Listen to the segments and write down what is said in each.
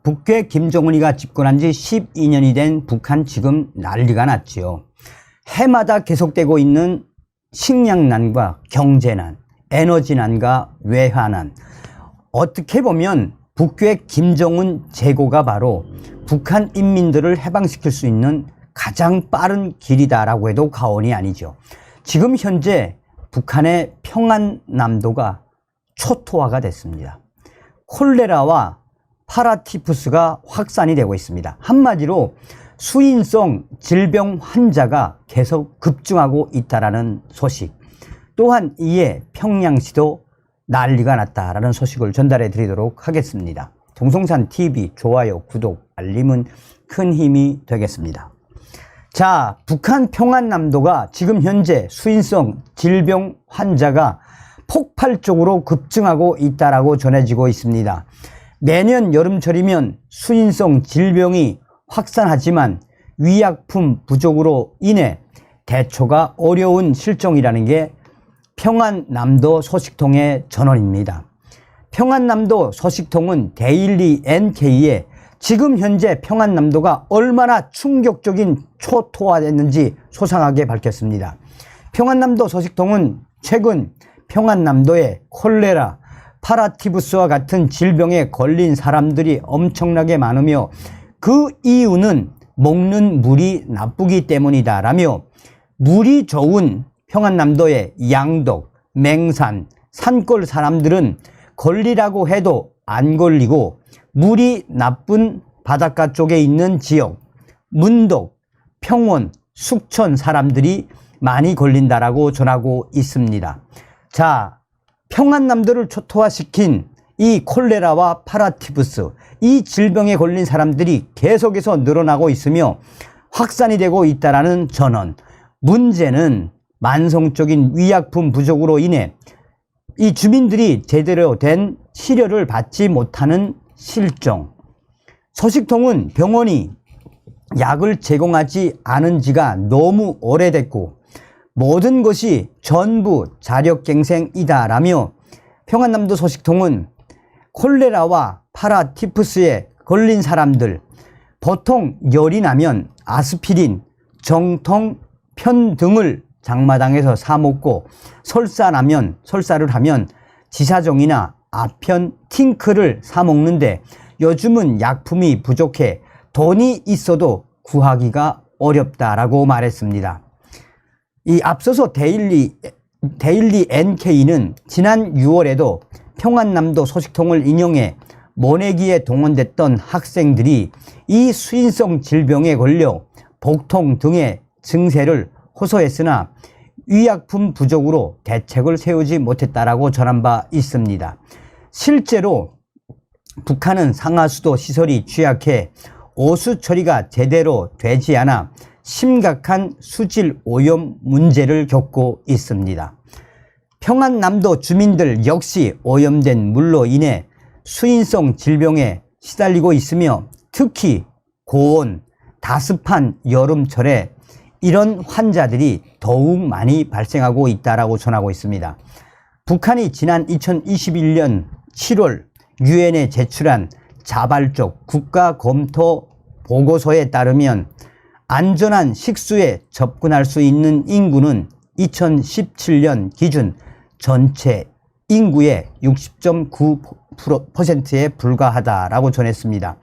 북괴 김정은이가 집권한 지 12년이 된 북한 지금 난리가 났지요. 해마다 계속되고 있는 식량난과 경제난, 에너지난과 외화난. 어떻게 보면 북괴 김정은 제고가 바로 북한 인민들을 해방시킬 수 있는 가장 빠른 길이다라고 해도 과언이 아니죠. 지금 현재 북한의 평안남도가 초토화가 됐습니다. 콜레라와 파라티푸스가 확산이 되고 있습니다. 한마디로 수인성 질병 환자가 계속 급증하고 있다는 소식. 또한 이에 평양시도 난리가 났다라는 소식을 전달해 드리도록 하겠습니다. 동성산TV 좋아요, 구독, 알림은 큰 힘이 되겠습니다. 자, 북한 평안남도가 지금 현재 수인성 질병 환자가 폭발적으로 급증하고 있다라고 전해지고 있습니다. 매년 여름철이면 수인성 질병이 확산하지만 위약품 부족으로 인해 대처가 어려운 실정이라는 게 평안남도 소식통의 전언입니다. 평안남도 소식통은 데일리 NK에 지금 현재 평안남도가 얼마나 충격적인 초토화됐는지 소상하게 밝혔습니다. 평안남도 소식통은 최근 평안남도에 콜레라, 파라티푸스와 같은 질병에 걸린 사람들이 엄청나게 많으며 그 이유는 먹는 물이 나쁘기 때문이다라며 물이 좋은 평안남도의 양덕, 맹산, 산골 사람들은 걸리라고 해도 안 걸리고 물이 나쁜 바닷가 쪽에 있는 지역, 문덕, 평원, 숙천 사람들이 많이 걸린다라고 전하고 있습니다. 자, 평안남도를 초토화시킨 이 콜레라와 파라티푸스, 이 질병에 걸린 사람들이 계속해서 늘어나고 있으며 확산이 되고 있다는 전언. 문제는 만성적인 위약품 부족으로 인해 이 주민들이 제대로 된 치료를 받지 못하는 실정. 소식통은 병원이 약을 제공하지 않은 지가 너무 오래됐고 모든 것이 전부 자력갱생이다라며 평안남도 소식통은 콜레라와 파라티푸스에 걸린 사람들, 보통 열이 나면 아스피린, 정통, 편 등을 장마당에서 사 먹고 설사를 하면 지사정이나 아편, 팅크를 사 먹는데 요즘은 약품이 부족해 돈이 있어도 구하기가 어렵다라고 말했습니다. 이 앞서서 데일리 NK는 지난 6월에도 평안남도 소식통을 인용해 모내기에 동원됐던 학생들이 이 수인성 질병에 걸려 복통 등의 증세를 호소했으나 위약품 부족으로 대책을 세우지 못했다라고 전한 바 있습니다. 실제로 북한은 상하수도 시설이 취약해 오수 처리가 제대로 되지 않아 심각한 수질 오염 문제를 겪고 있습니다. 평안남도 주민들 역시 오염된 물로 인해 수인성 질병에 시달리고 있으며 특히 고온, 다습한 여름철에 이런 환자들이 더욱 많이 발생하고 있다고 전하고 있습니다. 북한이 지난 2021년 7월 유엔에 제출한 자발적 국가 검토 보고서에 따르면 안전한 식수에 접근할 수 있는 인구는 2017년 기준 전체 인구의 60.9%에 불과하다라고 전했습니다.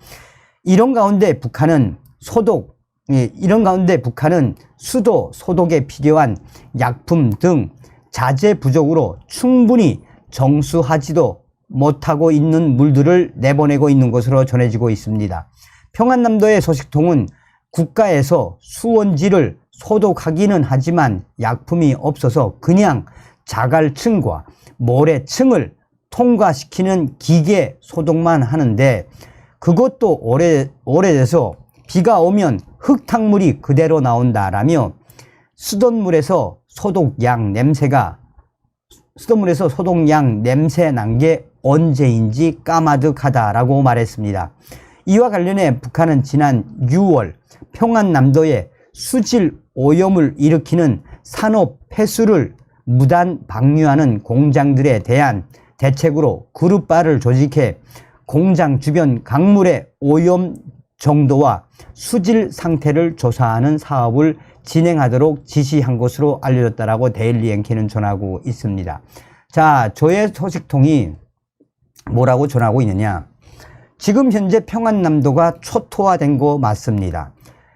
이런 가운데 북한은 수도, 소독에 필요한 약품 등 자재 부족으로 충분히 정수하지도 못하고 있는 물들을 내보내고 있는 것으로 전해지고 있습니다. 평안남도의 소식통은 국가에서 수원지를 소독하기는 하지만 약품이 없어서 그냥 자갈층과 모래층을 통과시키는 기계 소독만 하는데 그것도 오래돼서 비가 오면 흙탕물이 그대로 나온다라며 수돗물에서 소독약 냄새 난 게 언제인지 까마득하다라고 말했습니다. 이와 관련해 북한은 지난 6월 평안남도에 수질 오염을 일으키는 산업 폐수를 무단 방류하는 공장들에 대한 대책으로 그룹바를 조직해 공장 주변 강물의 오염 정도와 수질 상태를 조사하는 사업을 진행하도록 지시한 것으로 알려졌다라고 데일리 NK는 전하고 있습니다. 자, 저의 소식통이 뭐라고 전하고 있느냐? 지금 현재 평안남도가 초토화된 거 맞습니다.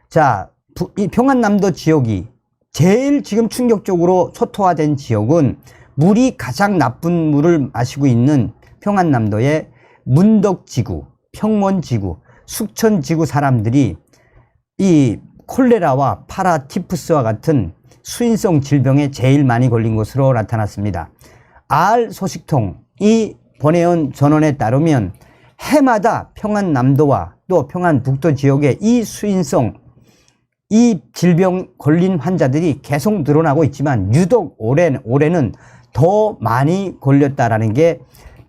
자, 이 평안남도 지역이 제일 지금 충격적으로 초토화된 지역은 물이 가장 나쁜 물을 마시고 있는 평안남도의 문덕지구, 평원지구, 숙천지구 사람들이 이 콜레라와 파라티푸스와 같은 수인성 질병에 제일 많이 걸린 것으로 나타났습니다. 알 소식통이 보내온 전원에 따르면 해마다 평안남도와 또 평안북도 지역에 이 수인성 이 질병 걸린 환자들이 계속 늘어나고 있지만 유독 올해는 더 많이 걸렸다라는 게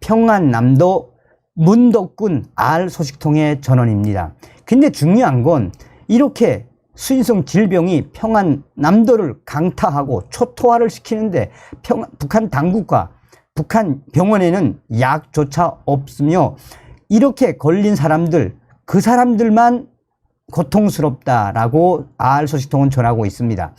평안남도 문덕군 알 소식통의 전원입니다. 근데 중요한 건 이렇게 수인성 질병이 평안남도를 강타하고 초토화를 시키는데 북한 당국과 북한 병원에는 약조차 없으며 이렇게 걸린 사람들, 그 사람들만 고통스럽다라고 알 소식통은 전하고 있습니다.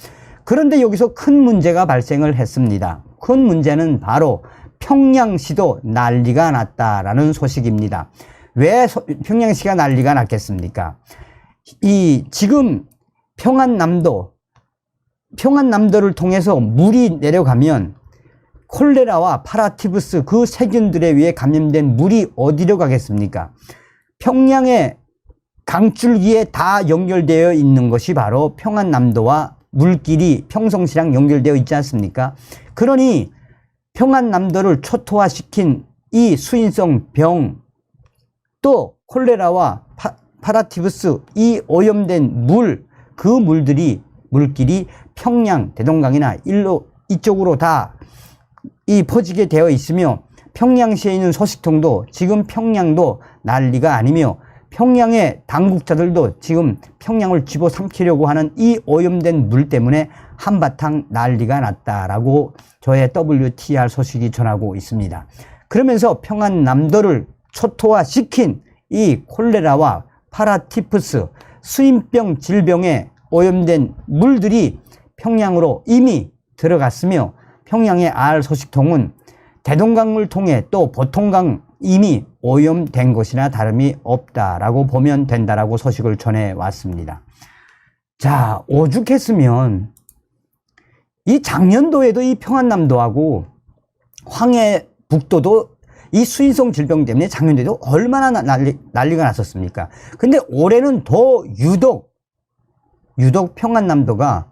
그런데 여기서 큰 문제가 발생을 했습니다. 큰 문제는 바로 평양시도 난리가 났다라는 소식입니다. 왜 평양시가 난리가 났겠습니까? 지금 평안남도를 통해서 물이 내려가면 콜레라와 파라티푸스 그 세균들에 의해 감염된 물이 어디로 가겠습니까? 평양의 강줄기에 다 연결되어 있는 것이 바로 평안남도와 물길이 평성시랑 연결되어 있지 않습니까? 그러니 평안남도를 초토화시킨 이 수인성 병, 또 콜레라와 파라티푸스 이 오염된 그 물길이 평양, 대동강이나 이쪽으로 다 퍼지게 되어 있으며 평양시에 있는 소식통도 지금 평양도 난리가 아니며 평양의 당국자들도 지금 평양을 집어삼키려고 하는 이 오염된 물 때문에 한바탕 난리가 났다라고 저의 WTR 소식이 전하고 있습니다. 그러면서 평안남도를 초토화시킨 이 콜레라와 파라티푸스 수인병 질병에 오염된 물들이 평양으로 이미 들어갔으며 평양의 알 소식통은 대동강을 통해 또 보통강 이미 오염된 것이나 다름이 없다라고 보면 된다라고 소식을 전해왔습니다. 자, 오죽했으면 이 작년도에도 이 평안남도하고 황해북도도 이 수인성 질병 때문에 작년도에도 얼마나 난리가 났었습니까? 근데 올해는 더 유독 평안남도가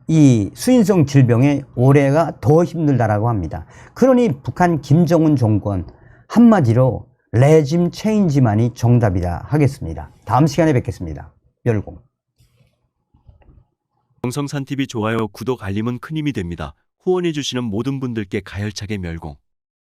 이 수인성 질병에 올해가 더 힘들다라고 합니다. 그러니 북한 김정은 정권 한마디로 레짐 체인지만이 정답이다 하겠습니다. 다음 시간에 뵙겠습니다. 멸공. 정성산TV 좋아요, 구독, 알림은 큰 힘이 됩니다. 후원해주시는 모든 분들께 가열차게 멸공.